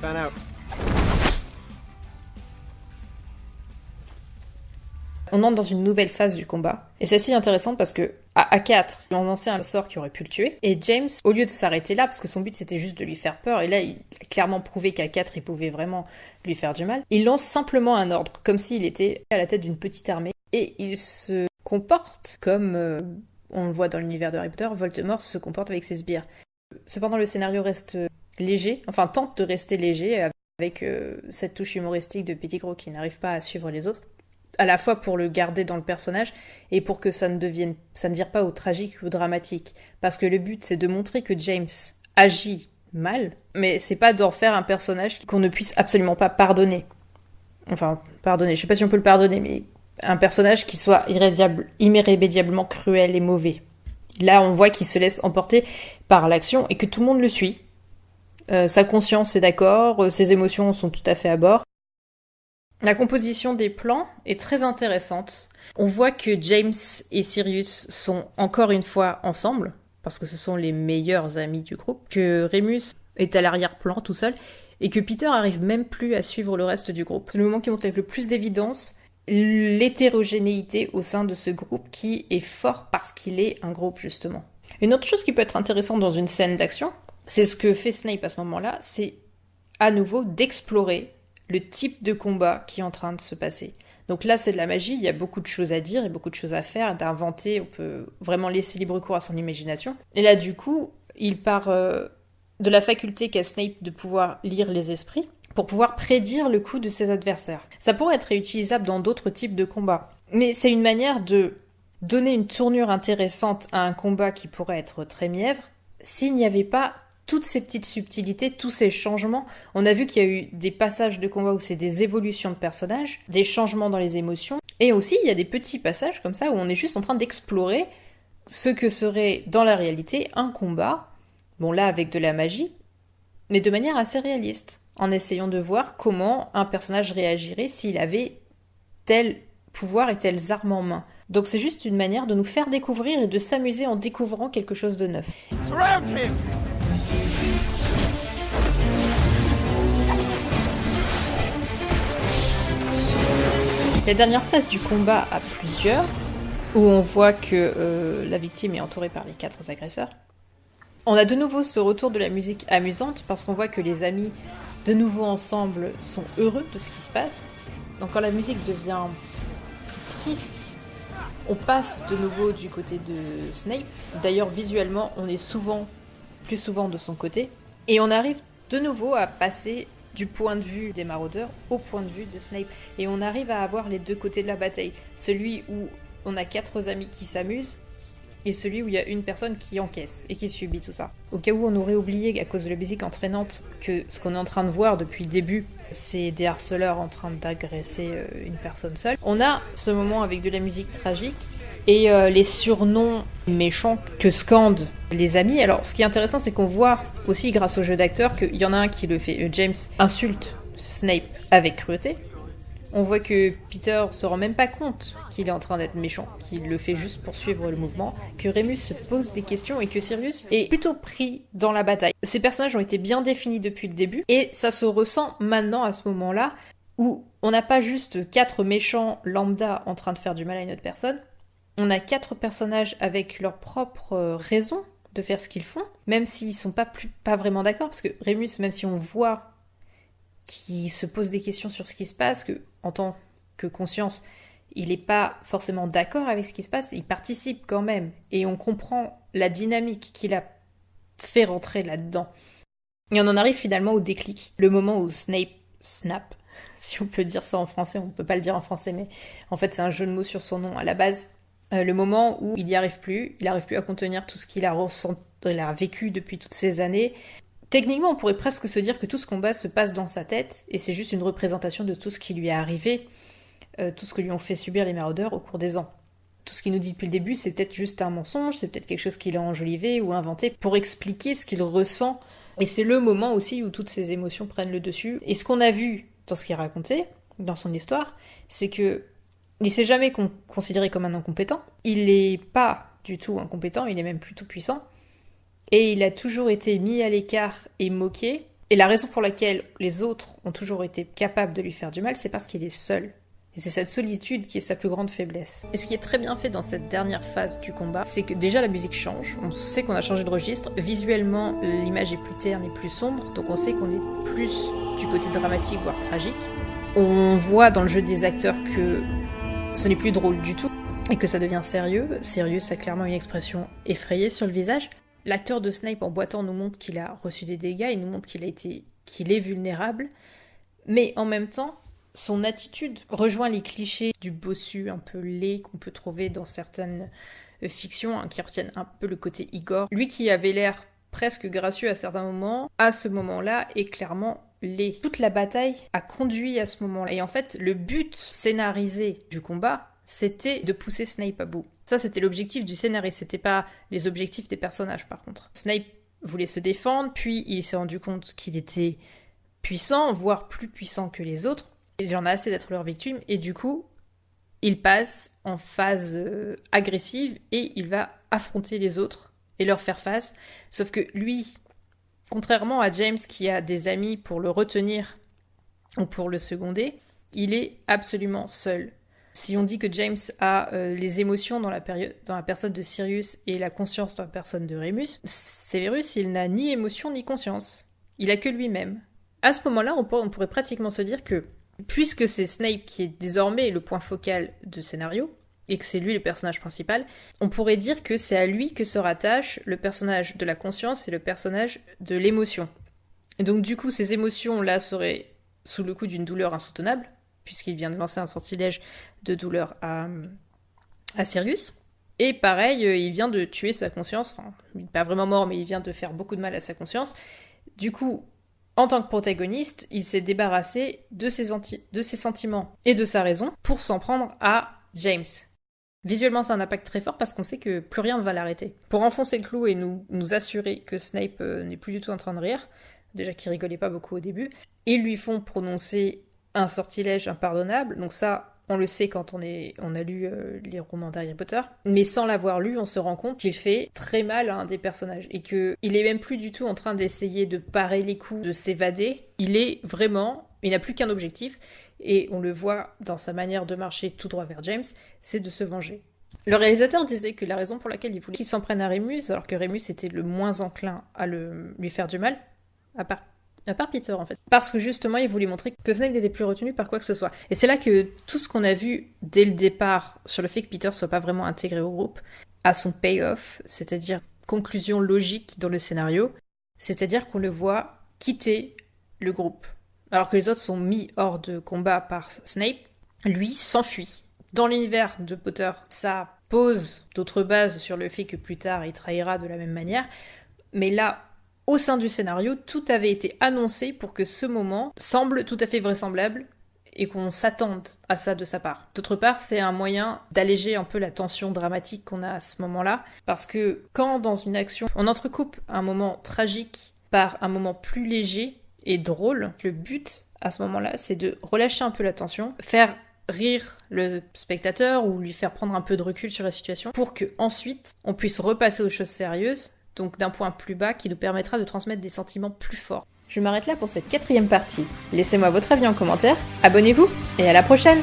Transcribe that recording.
Fan out. On entre dans une nouvelle phase du combat. Et c'est assez intéressant parce que à A4, il a lancé un sort qui aurait pu le tuer. Et James, au lieu de s'arrêter là, parce que son but c'était juste de lui faire peur, et là il a clairement prouvé qu'à 4 il pouvait vraiment lui faire du mal, il lance simplement un ordre, comme s'il était à la tête d'une petite armée. Et il se comporte comme, on le voit dans l'univers de Harry Potter, Voldemort se comporte avec ses sbires. Cependant le scénario reste léger, enfin tente de rester léger, avec cette touche humoristique de Pettigrew qui n'arrive pas à suivre les autres, à la fois pour le garder dans le personnage et pour que ça ne vire pas au tragique ou au dramatique. Parce que le but, c'est de montrer que James agit mal, mais c'est pas d'en faire un personnage qu'on ne puisse absolument pas pardonner. Enfin, pardonner, je sais pas si on peut le pardonner, mais un personnage qui soit irrémédiablement cruel et mauvais. Là, on voit qu'il se laisse emporter par l'action et que tout le monde le suit. Sa conscience est d'accord, ses émotions sont tout à fait à bord. La composition des plans est très intéressante. On voit que James et Sirius sont encore une fois ensemble, parce que ce sont les meilleurs amis du groupe, que Remus est à l'arrière-plan tout seul, et que Peter arrive même plus à suivre le reste du groupe. C'est le moment qui montre avec le plus d'évidence l'hétérogénéité au sein de ce groupe qui est fort parce qu'il est un groupe, justement. Une autre chose qui peut être intéressante dans une scène d'action, c'est ce que fait Snape à ce moment-là, c'est à nouveau d'explorer le type de combat qui est en train de se passer. Donc là, c'est de la magie, il y a beaucoup de choses à dire et beaucoup de choses à faire, d'inventer, on peut vraiment laisser libre cours à son imagination. Et là, du coup, il part de la faculté qu'a Snape de pouvoir lire les esprits pour pouvoir prédire le coup de ses adversaires. Ça pourrait être réutilisable dans d'autres types de combats, mais c'est une manière de donner une tournure intéressante à un combat qui pourrait être très mièvre s'il n'y avait pas toutes ces petites subtilités, tous ces changements. On a vu qu'il y a eu des passages de combat où c'est des évolutions de personnages, des changements dans les émotions, et aussi il y a des petits passages comme ça où on est juste en train d'explorer ce que serait dans la réalité un combat, bon là avec de la magie, mais de manière assez réaliste, en essayant de voir comment un personnage réagirait s'il avait tel pouvoir et telles armes en main. Donc c'est juste une manière de nous faire découvrir et de s'amuser en découvrant quelque chose de neuf. Surround him! La dernière phase du combat a plusieurs, où on voit que la victime est entourée par les 4 agresseurs. On a de nouveau ce retour de la musique amusante, parce qu'on voit que les amis, de nouveau ensemble, sont heureux de ce qui se passe. Donc quand la musique devient plus triste, on passe de nouveau du côté de Snape. D'ailleurs, visuellement, on est plus souvent de son côté. Et on arrive de nouveau à passer du point de vue des maraudeurs au point de vue de Snape. Et on arrive à avoir les deux côtés de la bataille. Celui où on a 4 amis qui s'amusent, et celui où il y a une personne qui encaisse et qui subit tout ça. Au cas où on aurait oublié, à cause de la musique entraînante, que ce qu'on est en train de voir depuis le début, c'est des harceleurs en train d'agresser une personne seule. On a ce moment avec de la musique tragique et les surnoms méchants que scandent les amis. Alors ce qui est intéressant, c'est qu'on voit aussi grâce au jeu d'acteur qu'il y en a un qui le fait. James insulte Snape avec cruauté. On voit que Peter se rend même pas compte qu'il est en train d'être méchant, qu'il le fait juste pour suivre le mouvement, que Remus se pose des questions et que Sirius est plutôt pris dans la bataille. Ces personnages ont été bien définis depuis le début et ça se ressent maintenant à ce moment-là où on n'a pas juste 4 méchants lambda en train de faire du mal à une autre personne, on a 4 personnages avec leurs propres raisons de faire ce qu'ils font, même s'ils sont pas vraiment d'accord, parce que Remus, même si on voit qui se pose des questions sur ce qui se passe, que en tant que conscience, il n'est pas forcément d'accord avec ce qui se passe, il participe quand même, et on comprend la dynamique qu'il a fait rentrer là-dedans. Et on en arrive finalement au déclic, le moment où Snape snap, si on peut dire ça en français, on ne peut pas le dire en français, mais en fait c'est un jeu de mots sur son nom à la base, le moment où il n'y arrive plus, il n'arrive plus à contenir tout ce qu'il a vécu depuis toutes ces années. Techniquement, on pourrait presque se dire que tout ce combat se passe dans sa tête, et c'est juste une représentation de tout ce qui lui est arrivé, tout ce que lui ont fait subir les maraudeurs au cours des ans. Tout ce qu'il nous dit depuis le début, c'est peut-être juste un mensonge, c'est peut-être quelque chose qu'il a enjolivé ou inventé pour expliquer ce qu'il ressent. Et c'est le moment aussi où toutes ces émotions prennent le dessus. Et ce qu'on a vu dans ce qu'il racontait, dans son histoire, c'est que il s'est jamais considéré comme un incompétent. Il n'est pas du tout incompétent, il est même plutôt puissant. Et il a toujours été mis à l'écart et moqué. Et la raison pour laquelle les autres ont toujours été capables de lui faire du mal, c'est parce qu'il est seul. Et c'est cette solitude qui est sa plus grande faiblesse. Et ce qui est très bien fait dans cette dernière phase du combat, c'est que déjà la musique change. On sait qu'on a changé de registre. Visuellement, l'image est plus terne et plus sombre. Donc on sait qu'on est plus du côté dramatique, voire tragique. On voit dans le jeu des acteurs que ce n'est plus drôle du tout. Et que ça devient sérieux. Sérieux, ça a clairement une expression effrayée sur le visage. L'acteur de Snape en boitant nous montre qu'il a reçu des dégâts. Il nous montre qu'il est vulnérable. Mais en même temps, son attitude rejoint les clichés du bossu un peu laid qu'on peut trouver dans certaines fictions, hein, qui retiennent un peu le côté Igor. Lui qui avait l'air presque gracieux à certains moments, à ce moment-là est clairement laid. Toute la bataille a conduit à ce moment-là. Et en fait, le but scénarisé du combat, c'était de pousser Snape à bout. Ça, c'était l'objectif du scénariste, c'était pas les objectifs des personnages par contre. Snape voulait se défendre, puis il s'est rendu compte qu'il était puissant, voire plus puissant que les autres. Il en a assez d'être leur victime, et du coup, il passe en phase agressive, et il va affronter les autres et leur faire face. Sauf que lui, contrairement à James qui a des amis pour le retenir ou pour le seconder, il est absolument seul. Si on dit que James a les émotions dans la personne de Sirius et la conscience dans la personne de Remus, Severus, il n'a ni émotion ni conscience. Il a que lui-même. À ce moment-là, on pourrait pratiquement se dire que puisque c'est Snape qui est désormais le point focal du scénario, et que c'est lui le personnage principal, on pourrait dire que c'est à lui que se rattachent le personnage de la conscience et le personnage de l'émotion. Et donc du coup, ces émotions-là seraient sous le coup d'une douleur insoutenable, puisqu'il vient de lancer un sortilège de douleur à Sirius. Et pareil, il vient de tuer sa conscience, enfin, il n'est pas vraiment mort, mais il vient de faire beaucoup de mal à sa conscience. Du coup, en tant que protagoniste, il s'est débarrassé de ses sentiments et de sa raison pour s'en prendre à James. Visuellement, c'est un impact très fort parce qu'on sait que plus rien ne va l'arrêter. Pour enfoncer le clou et nous assurer que Snape n'est plus du tout en train de rire, déjà qu'il rigolait pas beaucoup au début, ils lui font prononcer un sortilège impardonnable, donc ça, on le sait quand on a lu les romans d'Harry Potter, mais sans l'avoir lu, on se rend compte qu'il fait très mal à un des personnages, et qu'il est même plus du tout en train d'essayer de parer les coups, de s'évader, il n'a plus qu'un objectif, et on le voit dans sa manière de marcher tout droit vers James, c'est de se venger. Le réalisateur disait que la raison pour laquelle il voulait qu'il s'en prenne à Remus, alors que Remus était le moins enclin à lui faire du mal, à part Peter en fait. Parce que justement, il voulait montrer que Snape n'était plus retenu par quoi que ce soit. Et c'est là que tout ce qu'on a vu dès le départ sur le fait que Peter soit pas vraiment intégré au groupe a son payoff, c'est-à-dire conclusion logique dans le scénario, c'est-à-dire qu'on le voit quitter le groupe. Alors que les autres sont mis hors de combat par Snape, lui s'enfuit. Dans l'univers de Potter, ça pose d'autres bases sur le fait que plus tard il trahira de la même manière, mais là, au sein du scénario, tout avait été annoncé pour que ce moment semble tout à fait vraisemblable et qu'on s'attende à ça de sa part. D'autre part, c'est un moyen d'alléger un peu la tension dramatique qu'on a à ce moment-là, parce que quand dans une action, on entrecoupe un moment tragique par un moment plus léger et drôle, le but à ce moment-là, c'est de relâcher un peu la tension, faire rire le spectateur ou lui faire prendre un peu de recul sur la situation pour que ensuite on puisse repasser aux choses sérieuses, donc d'un point plus bas qui nous permettra de transmettre des sentiments plus forts. Je m'arrête là pour cette 4e partie. Laissez-moi votre avis en commentaire, abonnez-vous et à la prochaine!